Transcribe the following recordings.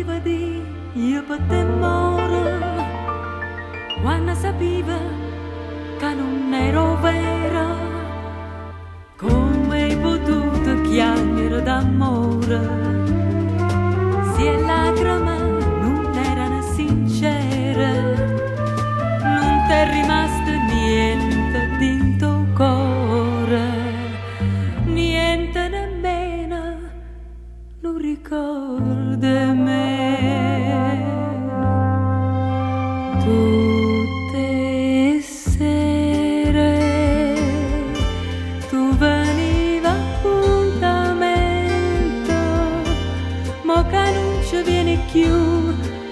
sentiva di io potevo quando sapiva che non ero vera. Come hai potuto chiamare d'amore se le lacrime non erano sincere? Non t'è rimasto niente dentro cuore, niente nemmeno non ricorda me. Tutte sere tu veniva appuntamento, mo che non ci viene più,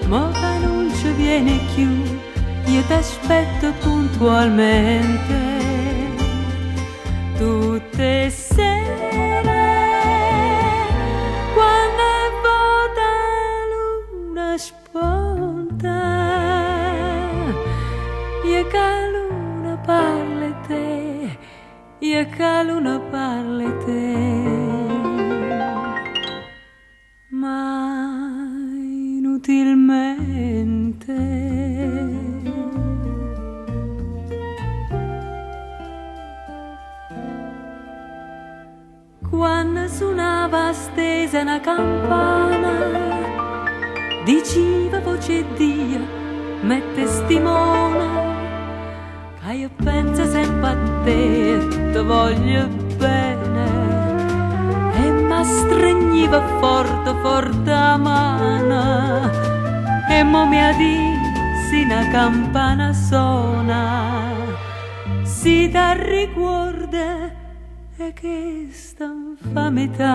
mo che non ci viene più, io t'aspetto puntualmente. Tutte sere quando è vuota luna spunta, io che luna parla te, io che luna parla te, ma inutilmente. Quando suonava stesa una campana, diceva voce Dio, mette stimone, che io penso sempre a te e ti voglio bene, e mi stringiva forte forte la mano, e mo mi ha detto se una campana suona, si ti ricorda e che sta in famità.